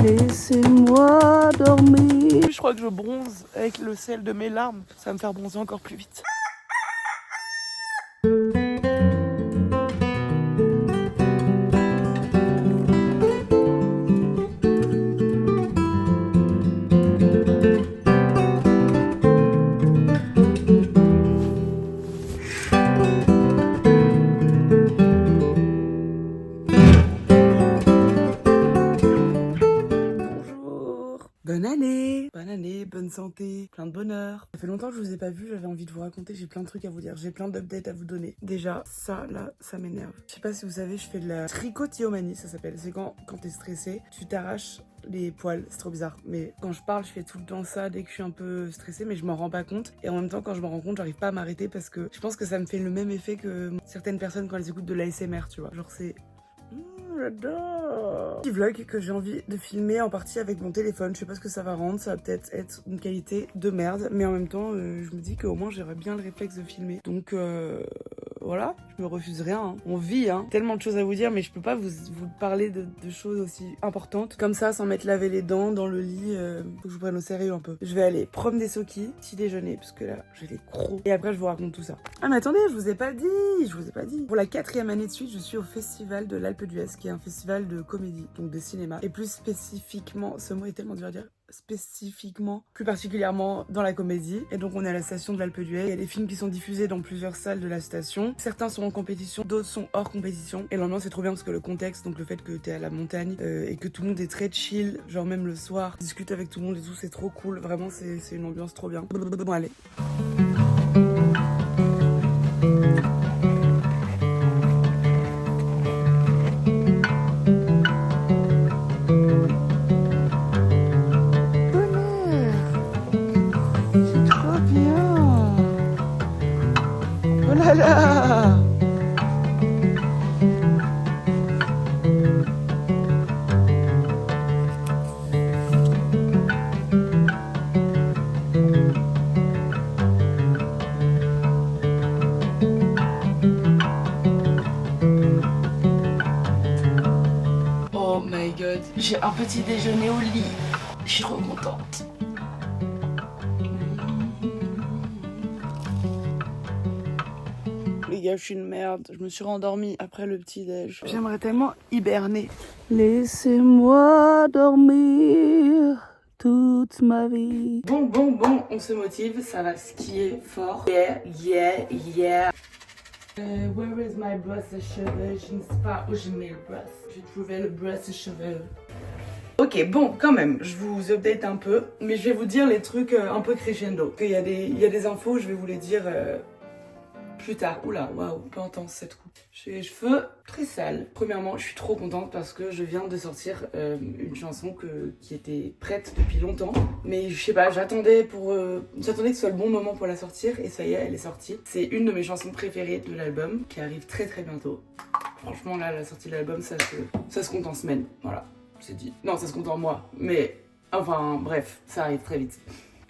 Laissez-moi dormir. Je crois que je bronze avec le sel de mes larmes. Ça va me faire bronzer encore plus vite. Bonne année, bonne santé, plein de bonheur. Ça fait longtemps que je vous ai pas vu, j'avais envie de vous raconter, j'ai plein de trucs à vous dire, j'ai plein d'updates à vous donner. Déjà, ça là, ça m'énerve. Je sais pas si vous savez, je fais de la trichotillomanie, ça s'appelle. C'est quand t'es stressé, tu t'arraches les poils, c'est trop bizarre. Mais quand je parle, je fais tout le temps ça dès que je suis un peu stressée, mais je m'en rends pas compte. Et en même temps, quand je m'en rends compte, j'arrive pas à m'arrêter parce que je pense que ça me fait le même effet que certaines personnes quand elles écoutent de l'ASMR, tu vois. Genre c'est... J'adore. Petit vlog que j'ai envie de filmer en partie avec mon téléphone. Je sais pas ce que ça va rendre, ça va peut-être être une qualité de merde, mais en même temps je me dis qu'au moins j'aurais bien le réflexe de filmer. Donc voilà, je me refuse rien, hein. On vit, hein. Tellement de choses à vous dire, mais je peux pas vous parler de choses aussi importantes comme ça sans m'être lavé les dents dans le lit. Faut que je vous prenne au sérieux un peu. Je vais aller prendre des sokis, petit déjeuner, parce que là j'ai les crocs. Et après je vous raconte tout ça. Ah mais attendez, je vous ai pas dit. Pour la 4e année de suite, je suis au festival de l'Alpe d'Huez, qui est un festival de comédie, donc de cinéma. Et plus spécifiquement, ce mot est tellement dur à dire, spécifiquement, plus particulièrement dans la comédie. Et donc on est à la station de l'Alpe d'Huez. Il y a des films qui sont diffusés dans plusieurs salles de la station. Certains sont en compétition, d'autres sont hors compétition. Et l'ambiance c'est trop bien parce que le contexte, donc le fait que t'es à la montagne et que tout le monde est très chill, genre même le soir, discute avec tout le monde et tout, c'est trop cool. Vraiment c'est une ambiance trop bien. Bon allez. Là. Oh my god, j'ai un petit déjeuner au lit. Je suis trop contente. Les gars, je suis une merde. Je me suis rendormie après le petit-déj. J'aimerais tellement hiberner. Laissez-moi dormir toute ma vie. Bon, on se motive. Ça va skier fort. Yeah. Where is my brosse à cheveux? Je ne sais pas où je mets le brosse. J'ai trouvé le brosse à cheveux. Ok, bon, quand même, je vous update un peu. Mais je vais vous dire les trucs un peu crescendo. Il y a des infos, je vais vous les dire... plus tard. Oula, waouh, pas intense cette coupe. J'ai les cheveux très sales. Premièrement, je suis trop contente parce que je viens de sortir une chanson qui était prête depuis longtemps. Mais je sais pas, j'attendais que ce soit le bon moment pour la sortir et ça y est, elle est sortie. C'est une de mes chansons préférées de l'album qui arrive très bientôt. Franchement, là, la sortie de l'album, ça se compte en semaines. Voilà, c'est dit. Non, ça se compte en mois. Mais, enfin, bref, ça arrive très vite.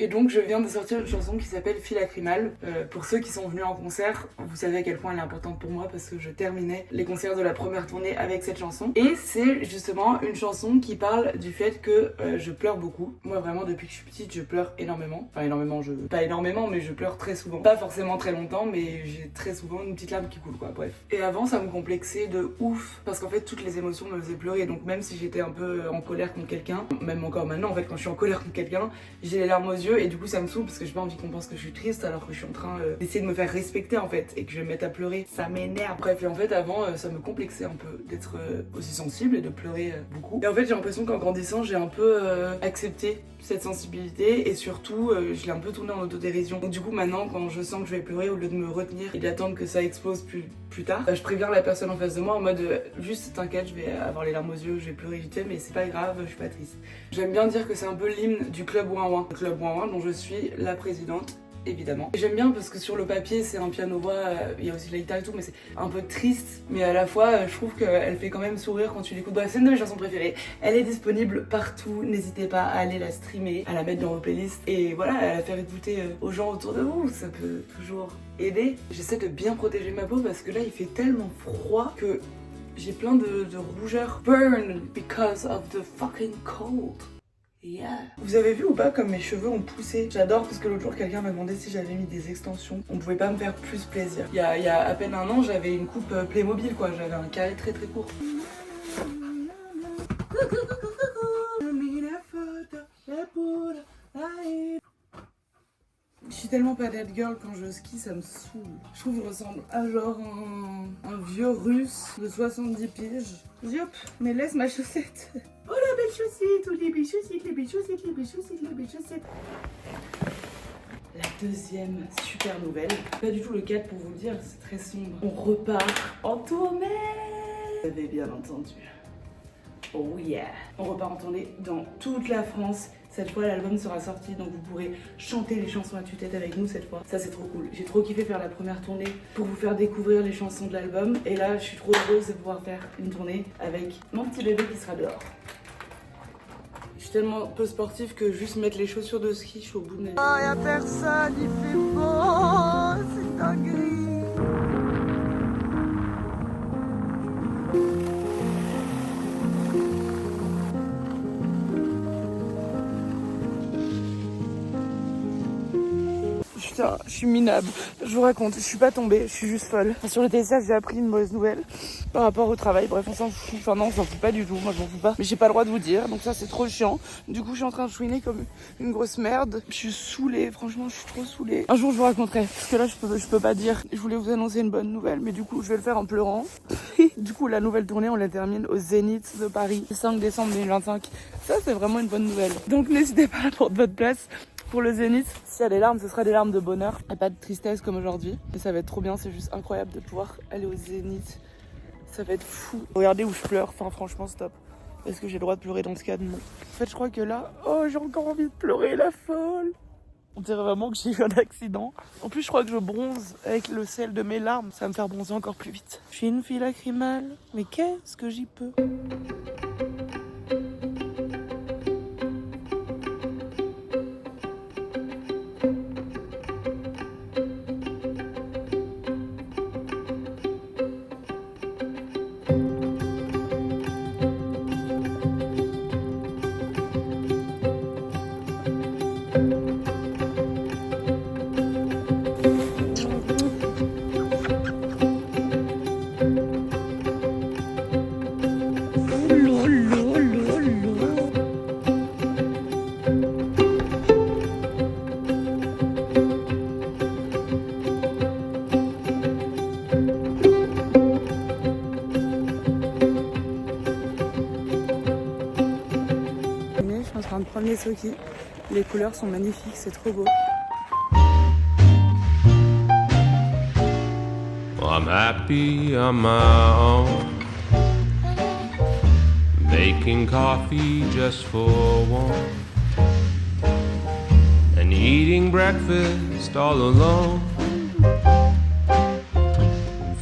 Et donc je viens de sortir une chanson qui s'appelle Fille lacrymale. Pour ceux qui sont venus en concert, vous savez à quel point elle est importante pour moi parce que je terminais les concerts de la première tournée avec cette chanson. Et c'est justement une chanson qui parle du fait que je pleure beaucoup. Moi vraiment depuis que je suis petite je pleure énormément. Enfin énormément, pas énormément mais je pleure très souvent. Pas forcément très longtemps mais j'ai très souvent une petite larme qui coule quoi, bref. Et avant ça me complexait de ouf parce qu'en fait toutes les émotions me faisaient pleurer. Donc même si j'étais un peu en colère contre quelqu'un, même encore maintenant en fait quand je suis en colère contre quelqu'un, j'ai les larmes aux yeux. Et du coup ça me saoule parce que j'ai pas envie qu'on pense que je suis triste alors que je suis en train d'essayer de me faire respecter en fait et que je vais me mettre à pleurer, ça m'énerve. Bref, et en fait avant ça me complexait un peu d'être aussi sensible et de pleurer beaucoup. Et en fait j'ai l'impression qu'en grandissant j'ai un peu accepté cette sensibilité et surtout je l'ai un peu tourné en autodérision. Donc du coup maintenant quand je sens que je vais pleurer, au lieu de me retenir et d'attendre que ça explose plus tard, je préviens la personne en face de moi en mode juste t'inquiète, je vais avoir les larmes aux yeux, je vais pleurer vite fait mais c'est pas grave, je suis pas triste. J'aime bien dire que c'est un peu l'hymne du club Ouin Ouin. Le club Ouin Ouin dont je suis la présidente. Évidemment. J'aime bien parce que sur le papier c'est un piano-voix, il y a aussi de la guitare et tout, mais c'est un peu triste, mais à la fois je trouve qu'elle fait quand même sourire quand tu l'écoutes. Bref, c'est une de mes chansons préférées, elle est disponible partout, n'hésitez pas à aller la streamer, à la mettre dans vos playlists et voilà, à la faire écouter aux gens autour de vous, ça peut toujours aider. J'essaie de bien protéger ma peau parce que là il fait tellement froid que J'ai plein de rougeurs. Burn because of the fucking cold. Yeah. Vous avez vu ou pas comme mes cheveux ont poussé? J'adore parce que l'autre jour quelqu'un m'a demandé si j'avais mis des extensions. On pouvait pas me faire plus plaisir. Il y a à peine un an j'avais une coupe Playmobil quoi. J'avais un carré très très court. Je suis tellement pas dead girl quand je skie, ça me saoule. Je trouve que je ressemble à genre un vieux russe de 70 piges. Hop, mais laisse ma chaussette. Oh la belle chaussette, oh les belles chaussettes, les belles chaussettes, les belles chaussettes, les belles chaussettes. La deuxième super nouvelle, pas du tout le cadre pour vous le dire, c'est très sombre. On repart en tournée. Vous avez bien entendu. Oh yeah. On repart en tournée dans toute la France. Cette fois l'album sera sorti donc vous pourrez chanter les chansons à tue-tête avec nous cette fois. Ça c'est trop cool. J'ai trop kiffé faire la première tournée pour vous faire découvrir les chansons de l'album. Et là je suis trop heureuse de pouvoir faire une tournée avec mon petit bébé qui sera dehors. Je suis tellement peu sportive que juste mettre les chaussures de ski, je suis au bout de ma vie. Oh y'a personne, il fait beau, c'est dinguerie. Putain, je suis minable. Je vous raconte, je suis pas tombée, je suis juste folle. Sur le TSA, j'ai appris une mauvaise nouvelle par rapport au travail. Bref, on s'en fout. Enfin non, on s'en fout pas du tout. Moi, je m'en fous pas. Mais j'ai pas le droit de vous dire. Donc ça, c'est trop chiant. Du coup, je suis en train de chouiner comme une grosse merde. Je suis saoulée. Franchement, je suis trop saoulée. Un jour, je vous raconterai. Parce que là, je peux pas dire. Je voulais vous annoncer une bonne nouvelle. Mais du coup, je vais le faire en pleurant. Du coup, la nouvelle tournée, on la termine au Zénith de Paris. Le 5 décembre 2025. Ça, c'est vraiment une bonne nouvelle. Donc, n'hésitez pas à prendre votre place. Pour le Zénith, s'il y a des larmes, ce sera des larmes de bonheur et pas de tristesse comme aujourd'hui. Et ça va être trop bien, c'est juste incroyable de pouvoir aller au Zénith. Ça va être fou. Regardez où je pleure, enfin franchement stop. Est-ce que j'ai le droit de pleurer dans ce cas? Non. En fait, je crois que là, oh j'ai encore envie de pleurer, la folle. On dirait vraiment que j'ai eu un accident. En plus, je crois que je bronze avec le sel de mes larmes. Ça va me faire bronzer encore plus vite. Je suis une fille lacrymale, mais qu'est-ce que j'y peux? De prendre les Soki. Les couleurs sont magnifiques, c'est trop beau. I'm happy on my own, making coffee just for one, and eating breakfast all alone.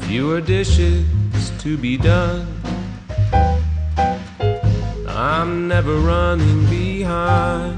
Fewer dishes to be done, I'm never running behind.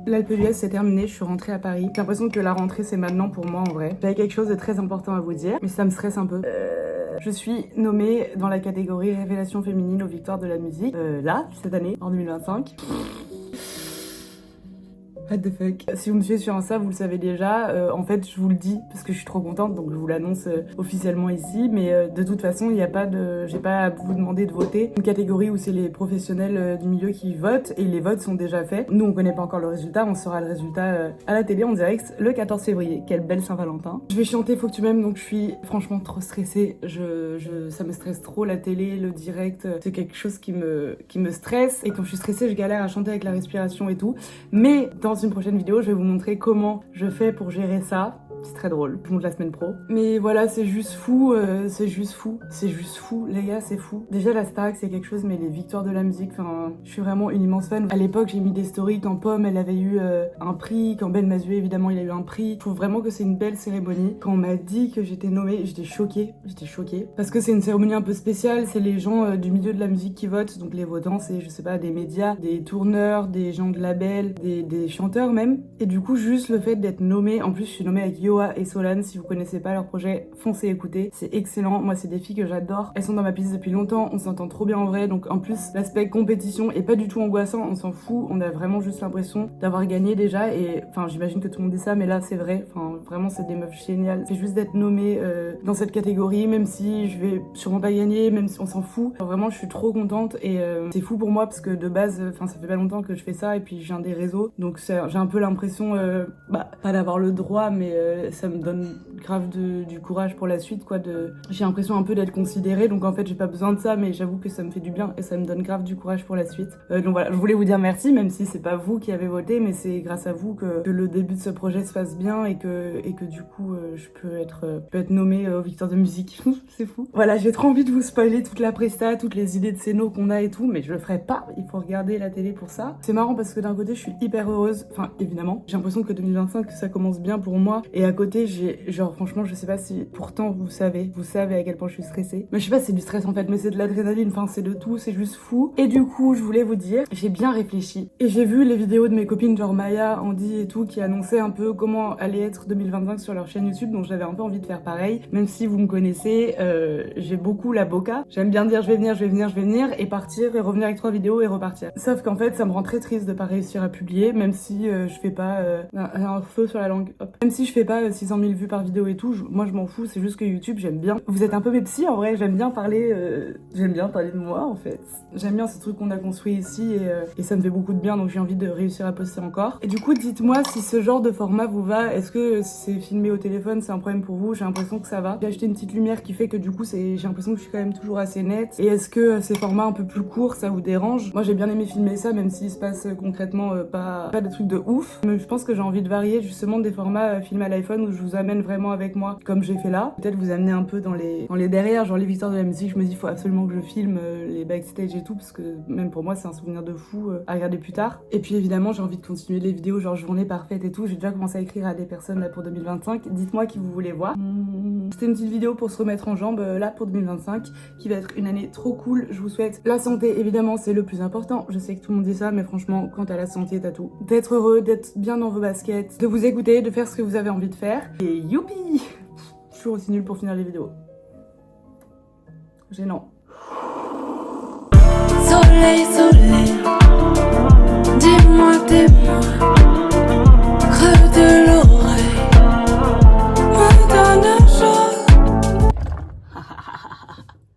L'Alpe d'Huez c'est terminé, je suis rentrée à Paris. J'ai l'impression que la rentrée c'est maintenant pour moi en vrai. J'avais quelque chose de très important à vous dire, mais ça me stresse un peu. Je suis nommée dans la catégorie Révélation féminine aux Victoires de la musique, là, cette année, en 2025. What the fuck. Si vous me suivez sur Insta, vous le savez déjà. En fait, je vous le dis parce que je suis trop contente, donc je vous l'annonce officiellement ici. Mais de toute façon, il n'y a pas de, j'ai pas à vous demander de voter. Une catégorie où c'est les professionnels du milieu qui votent et les votes sont déjà faits. Nous, on connaît pas encore le résultat. On saura le résultat à la télé en direct le 14 février. Quelle belle Saint-Valentin. Je vais chanter Faut que tu m'aimes, donc je suis franchement trop stressée. Ça me stresse trop, la télé, le direct. C'est quelque chose qui me stresse. Et quand je suis stressée, je galère à chanter avec la respiration et tout. Mais dans une prochaine vidéo, je vais vous montrer comment je fais pour gérer ça. C'est très drôle, je vous montre la semaine pro. Mais voilà, c'est juste fou, c'est juste fou, les gars, c'est fou. Déjà la Starac c'est quelque chose, mais les victoires de la musique, enfin, je suis vraiment une immense fan. À l'époque, j'ai mis des stories quand Pomme, elle avait eu un prix, quand Ben Mazué, évidemment, il a eu un prix. Je trouve vraiment que c'est une belle cérémonie. Quand on m'a dit que j'étais nommée, j'étais choquée. Parce que c'est une cérémonie un peu spéciale, c'est les gens du milieu de la musique qui votent, donc les votants, c'est, je sais pas, des médias, des tourneurs, des gens de label, des chanteurs même. Et du coup, juste le fait d'être nommée, en plus, je suis nommée avec Yoa et Solane, si vous connaissez pas leur projet, foncez écouter, c'est excellent. Moi, c'est des filles que j'adore, elles sont dans ma playlist depuis longtemps, on s'entend trop bien en vrai, donc en plus l'aspect compétition est pas du tout angoissant, on s'en fout, on a vraiment juste l'impression d'avoir gagné déjà. Et enfin, j'imagine que tout le monde dit ça, mais là c'est vrai, enfin vraiment c'est des meufs géniales. C'est juste d'être nommée dans cette catégorie, même si je vais sûrement pas gagner, même si on s'en fout. Enfin, vraiment, je suis trop contente et c'est fou pour moi parce que de base, enfin ça fait pas longtemps que je fais ça et puis je viens des réseaux, donc j'ai un peu l'impression, pas d'avoir le droit, mais ça me donne grave du courage pour la suite, quoi. J'ai l'impression un peu d'être considérée, donc en fait j'ai pas besoin de ça, mais j'avoue que ça me fait du bien et ça me donne grave du courage pour la suite. Donc voilà, je voulais vous dire merci, même si c'est pas vous qui avez voté, mais c'est grâce à vous que le début de ce projet se fasse bien et que du coup je peux être nommée aux victoires de musique. C'est fou. Voilà, j'ai trop envie de vous spoiler toute la presta, toutes les idées de scéno qu'on a et tout, mais je le ferai pas, il faut regarder la télé pour ça. C'est marrant parce que d'un côté je suis hyper heureuse, enfin évidemment, j'ai l'impression que 2025 ça commence bien pour moi, et à côté genre franchement je sais pas si pourtant vous savez à quel point je suis stressée, mais je sais pas, c'est du stress en fait, mais c'est de l'adrénaline, enfin c'est de tout, c'est juste fou. Et du coup je voulais vous dire, j'ai bien réfléchi et j'ai vu les vidéos de mes copines genre Maya, Andy et tout qui annonçaient un peu comment allait être 2025 sur leur chaîne YouTube, donc j'avais un peu envie de faire pareil, même si vous me connaissez, j'ai beaucoup la boca, j'aime bien dire je vais venir et partir et revenir avec 3 vidéos et repartir. Sauf qu'en fait ça me rend très triste de pas réussir à publier, même si je fais pas un feu sur la langue, hop. Même si je fais pas 600 000 vues par vidéo et tout, moi je m'en fous, c'est juste que YouTube j'aime bien. Vous êtes un peu mes psys en vrai, j'aime bien parler de moi en fait. J'aime bien ce truc qu'on a construit ici et ça me fait beaucoup de bien, donc j'ai envie de réussir à poster encore. Et du coup dites-moi si ce genre de format vous va, est-ce que si c'est filmé au téléphone c'est un problème pour vous? J'ai l'impression que ça va. J'ai acheté une petite lumière qui fait que du coup j'ai l'impression que je suis quand même toujours assez nette. Et est-ce que ces formats un peu plus courts ça vous dérange? Moi j'ai bien aimé filmer ça, même s'il se passe concrètement pas des trucs de ouf. Mais je pense que j'ai envie de varier justement des formats filmés à l'iPhone où je vous amène vraiment avec moi comme j'ai fait là. Peut-être vous amener un peu dans les derrière, genre les victoires de la musique. Je me dis faut absolument que je filme les backstage et tout, parce que même pour moi c'est un souvenir de fou à regarder plus tard. Et puis évidemment j'ai envie de continuer les vidéos genre journée parfaite et tout. J'ai déjà commencé à écrire à des personnes là pour 2025. Dites-moi qui vous voulez voir. C'était une petite vidéo pour se remettre en jambes là pour 2025 qui va être une année trop cool. Je vous souhaite la santé, évidemment c'est le plus important. Je sais que tout le monde dit ça, mais franchement quant à la santé t'as tout. D'être heureux, d'être bien dans vos baskets, de vous écouter, de faire ce que vous avez envie de faire. Et youpi! Je suis aussi nulle pour finir les vidéos. Gênant. Soleil, soleil, dis-moi,